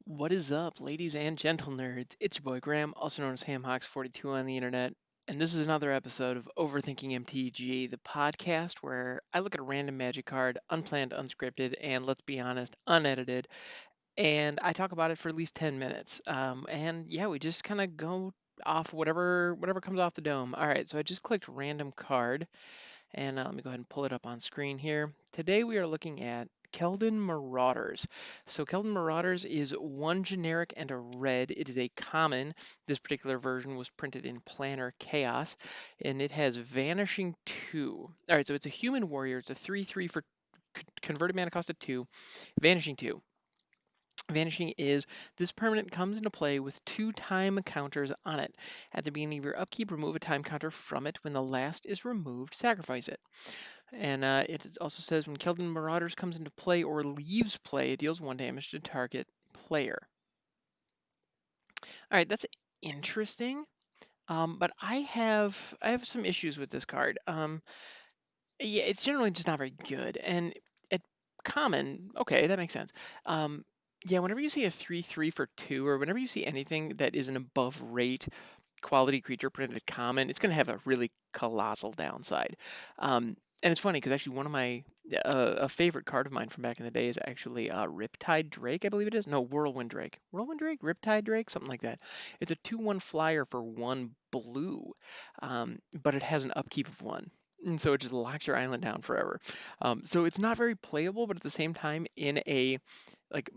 What is up, ladies and gentle nerds? It's your boy Graham, also known as HamHawks42 on the internet, and this is another episode of Overthinking MTG, the podcast where I look at a random magic card, unplanned, unscripted, and let's be honest, unedited, and I talk about it for at least 10 minutes. And yeah, we just kind of go off whatever comes off the dome. All right, so I just clicked random card, and let me go ahead and pull it up on screen here. Today we are looking at Keldon Marauders. So Keldon Marauders is one generic and a red. It is a common. This particular version was printed in Planner Chaos, and it has Vanishing 2. All right, so it's a human warrior. It's a 3/3 for converted mana cost of 2, Vanishing 2. Vanishing is this permanent comes into play with 2 time counters on it. At the beginning of your upkeep, remove a time counter from it. When the last is removed, sacrifice it. And it also says when Keldon Marauders comes into play or leaves play, it deals 1 damage to target player. All right, that's interesting. But I have some issues with this card. Yeah, it's generally just not very good. And at common, okay, that makes sense. Um, yeah, whenever you see a 3/3 for 2, or whenever you see anything that is an above rate quality creature printed at common, it's going to have a really colossal downside. And it's funny because actually one of my a favorite card of mine from back in the day is actually Riptide Drake, I believe it is. No, Whirlwind Drake, Riptide Drake, something like that. It's a 2/1 flyer for 1 blue, but it has an upkeep of 1. And so it just locks your island down forever. So it's not very playable, but at the same time, in a like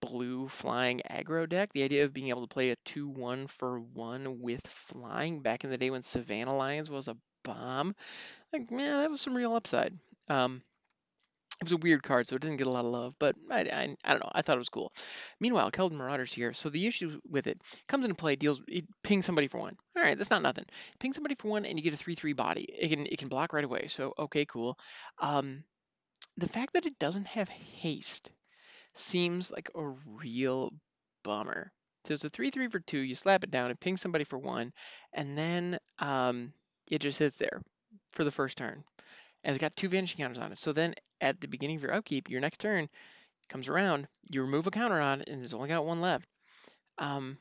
blue flying aggro deck, the idea of being able to play a 2/1 for 1 with flying back in the day when Savannah Lions was a bomb, like, man, that was some real upside. Um, it was a weird card, so it didn't get a lot of love, but I don't know. I thought it was cool. Meanwhile, Keldon Marauders here. So the issue with it comes into play, deals it pings somebody for 1. All right, that's not nothing. Ping somebody for 1, and you get a 3/3 body. It can block right away. So okay, cool. Um, the fact that it doesn't have haste seems like a real bummer. So it's a 3/3 for 2. You slap it down and ping somebody for 1, and then it just sits there for the first turn, and it's got 2 vanishing counters on it. So then at the beginning of your upkeep, your next turn comes around, you remove a counter on it, and it's only got 1 left. Um,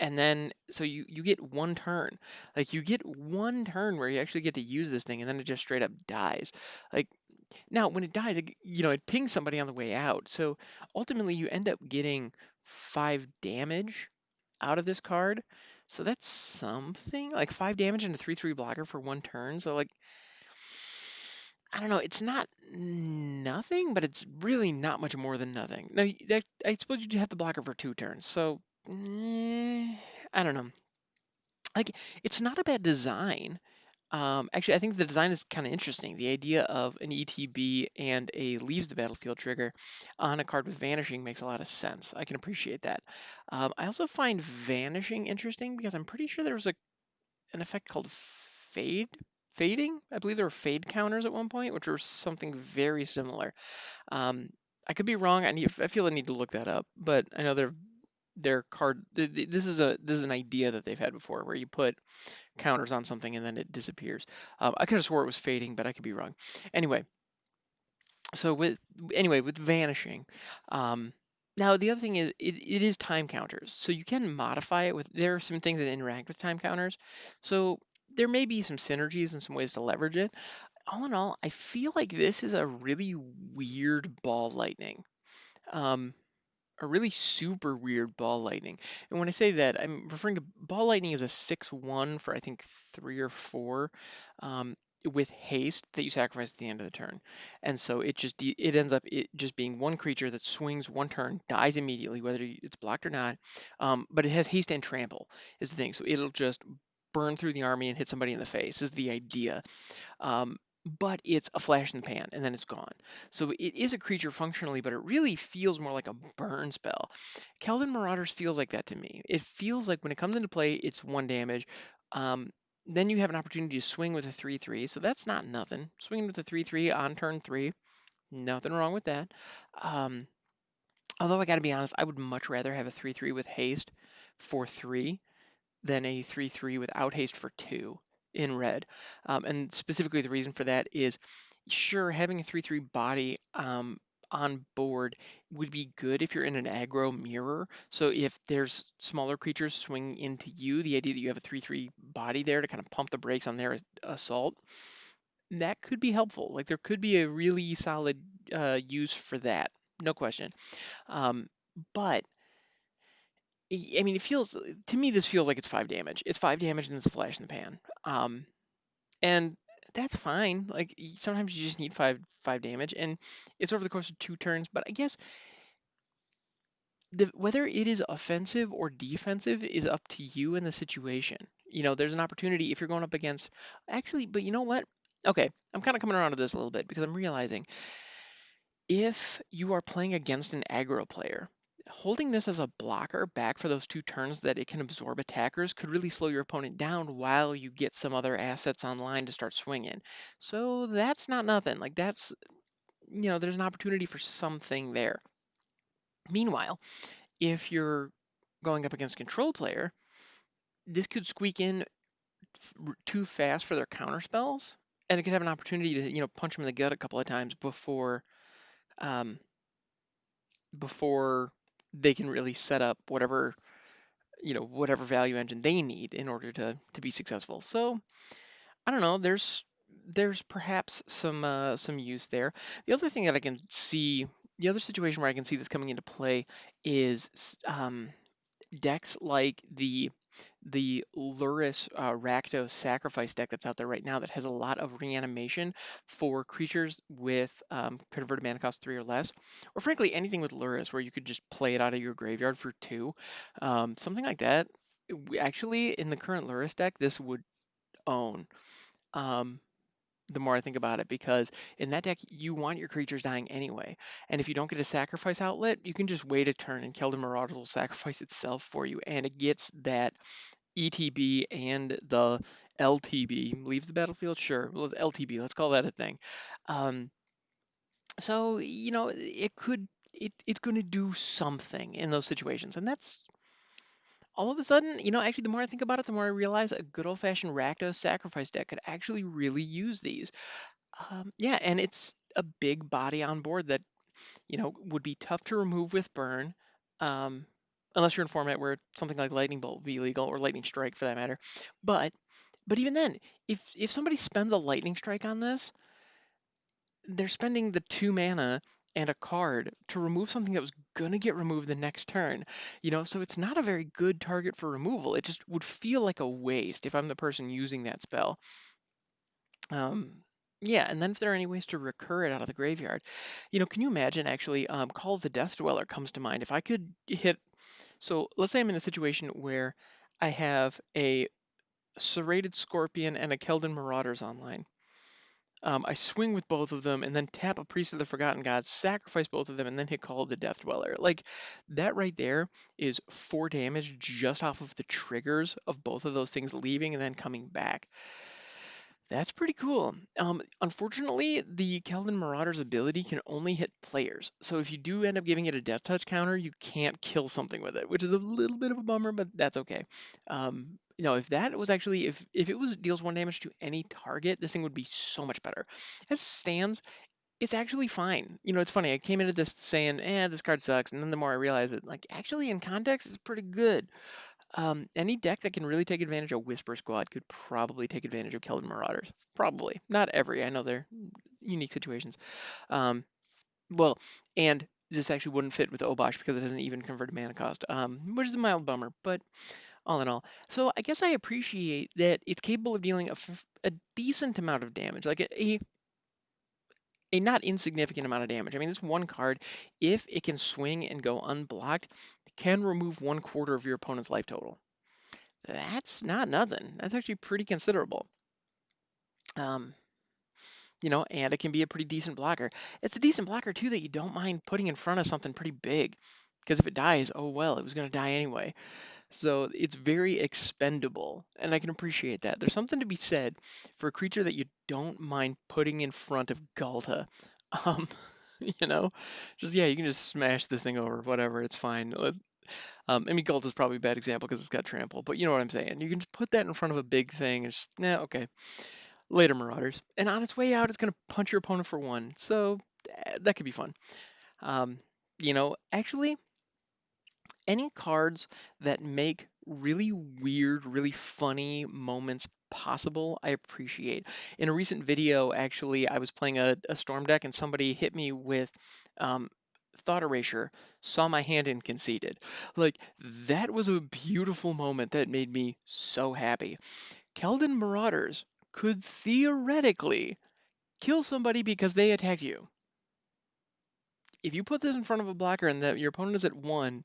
and then so you get 1 turn, like you get 1 turn where you actually get to use this thing, and then it just straight up dies. Like, now, when it dies, it pings somebody on the way out. So ultimately, you end up getting 5 damage out of this card. So that's something like 5 damage and a 3/3 blocker for 1 turn. So, like, I don't know. It's not nothing, but it's really not much more than nothing. Now, I suppose you'd have the blocker for 2 turns. So, I don't know. Like, it's not a bad design. Actually, I think the design is kind of interesting. The idea of an ETB and a leaves the battlefield trigger on a card with vanishing makes a lot of sense. I can appreciate that. I also find vanishing interesting because I'm pretty sure there was an effect called fade, fading. I believe there were fade counters at one point, which were something very similar. Um, I could be wrong. I feel I need to look that up, but I know their card. This is an idea that they've had before, where you put counters on something and then it disappears. I could have swore it was fading, but I could be wrong. Anyway, so with vanishing, um, now the other thing is it is time counters, so you can modify it with. There are some things that interact with time counters, so there may be some synergies and some ways to leverage it. All in all, I feel like this is a really weird ball lightning. Um, a really super weird ball lightning. And when I say that, I'm referring to ball lightning as a 6/1 for I think 3 or 4, um, with haste that you sacrifice at the end of the turn. And so it ends up it just being 1 creature that swings 1 turn, dies immediately, whether it's blocked or not. But it has haste and trample is the thing. So it'll just burn through the army and hit somebody in the face is the idea. Um, but it's a flash in the pan and then it's gone. So it is a creature functionally, but it really feels more like a burn spell. Keldon Marauders feels like that to me. It feels like when it comes into play, it's 1 damage. Um, then you have an opportunity to swing with a 3/3, so that's not nothing. Swinging with a 3/3 on turn 3, nothing wrong with that. Um, although I got to be honest, I would much rather have a 3/3 with haste for 3 than a 3/3 without haste for 2 in red. And specifically, the reason for that is sure, having a 3/3 body on board would be good if you're in an aggro mirror. So if there's smaller creatures swing into you, the idea that you have a 3/3 body there to kind of pump the brakes on their assault, that could be helpful. Like there could be a really solid use for that, no question. Um, but I mean, it feels to me this feels like it's 5 damage. It's 5 damage and it's a flash in the pan. And that's fine. Like sometimes you just need five damage, and it's over the course of 2 turns. But I guess whether it is offensive or defensive is up to you in the situation. There's an opportunity if you're going up against actually, but you know what? Okay, I'm kind of coming around to this a little bit because I'm realizing if you are playing against an aggro player, holding this as a blocker back for those 2 turns that it can absorb attackers could really slow your opponent down while you get some other assets online to start swinging. So that's not nothing. Like there's an opportunity for something there. Meanwhile, if you're going up against a control player, this could squeak in too fast for their counter spells, and it could have an opportunity to punch them in the gut a couple of times um, before they can really set up whatever value engine they need in order to be successful. So I don't know. There's perhaps some use there. The other thing that I can see, the other situation where I can see this coming into play is decks like the Luris Rakdos Sacrifice deck that's out there right now that has a lot of reanimation for creatures with converted mana cost 3 or less, or frankly anything with Luris where you could just play it out of your graveyard for 2, something like that. Actually, in the current Luris deck, this would own. Um, the more I think about it, because in that deck you want your creatures dying anyway, and if you don't get a sacrifice outlet, you can just wait a turn and Keldon Marauders will sacrifice itself for you, and it gets that ETB and the LTB. Leaves the battlefield? Sure. Well, it's LTB. Let's call that a thing. Um, so, it's going to do something in those situations. And that's all of a sudden, actually, the more I think about it, the more I realize a good old fashioned Rakdos sacrifice deck could actually really use these. Yeah, and it's a big body on board that would be tough to remove with burn, um, unless you're in a format where something like Lightning Bolt would be legal, or Lightning Strike for that matter. But but even then, if somebody spends a Lightning Strike on this, they're spending the 2 mana and a card to remove something that was gonna get removed the next turn. So it's not a very good target for removal. It just would feel like a waste if I'm the person using that spell. Um, yeah, and then if there are any ways to recur it out of the graveyard, can you imagine actually, Call of the Death Dweller comes to mind. If I could hit, so let's say I'm in a situation where I have a Serrated Scorpion and a Keldon Marauders online. I swing with both of them and then tap a Priest of the Forgotten Gods, sacrifice both of them, and then hit Call of the Death Dweller. Like that right there is 4 damage just off of the triggers of both of those things leaving and then coming back. That's pretty cool. Unfortunately, the Keldon Marauder's ability can only hit players. So if you do end up giving it a death touch counter, you can't kill something with it, which is a little bit of a bummer, but that's okay. If that was actually if it was deals 1 damage to any target, this thing would be so much better. As it stands, it's actually fine. It's funny. I came into this saying, this card sucks, and then the more I realized it, like actually in context, it's pretty good. Any deck that can really take advantage of Whisper Squad could probably take advantage of Keldon Marauders. Probably. Not every. I know they're unique situations. Um, well, and this actually wouldn't fit with Obosh because it hasn't even converted mana cost, which is a mild bummer, but all in all. So I guess I appreciate that it's capable of dealing a decent amount of damage, like a not insignificant amount of damage. I mean, this one card, if it can swing and go unblocked, can remove 1/4 of your opponent's life total. That's not nothing. That's actually pretty considerable. Um, and it can be a pretty decent blocker. It's a decent blocker too that you don't mind putting in front of something pretty big. Because if it dies, oh well, it was going to die anyway. So it's very expendable, and I can appreciate that. There's something to be said for a creature that you don't mind putting in front of Galta. Um, you know, just yeah, you can just smash this thing over, whatever, it's fine. I mean, Galta's probably a bad example because it's got trample, but you know what I'm saying. You can just put that in front of a big thing and just, okay. Later, Marauders. And on its way out, it's going to punch your opponent for 1. So that could be fun. Um, actually, any cards that make really weird, really funny moments possible, I appreciate. In a recent video, actually, I was playing a storm deck and somebody hit me with um, Thought Erasure, saw my hand and conceded. Like, that was a beautiful moment that made me so happy. Keldon Marauders could theoretically kill somebody because they attacked you. If you put this in front of a blocker and your opponent is at 1,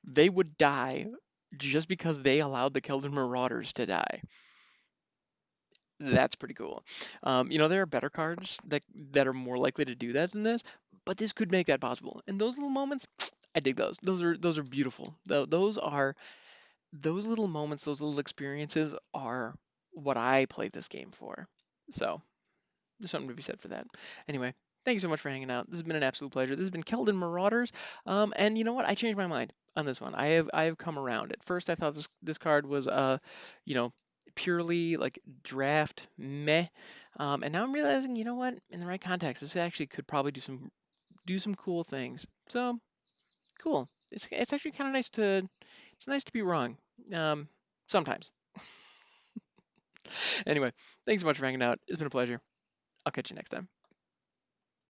they would die just because they allowed the Keldon Marauders to die. That's pretty cool. There are better cards that are more likely to do that than this, but this could make that possible. And those little moments, I dig those. Those are beautiful. Those little moments, those little experiences are what I play this game for. So there's something to be said for that. Anyway, thank you so much for hanging out. This has been an absolute pleasure. This has been Keldon Marauders. And you know what? I changed my mind on this one. I have come around. At first, I thought this card was you know, purely like draft meh. And now I'm realizing, you know what? In the right context, this actually could probably do some cool things. So cool. It's actually kind of nice to it's nice to be wrong. Sometimes. Anyway, thanks so much for hanging out. It's been a pleasure. I'll catch you next time.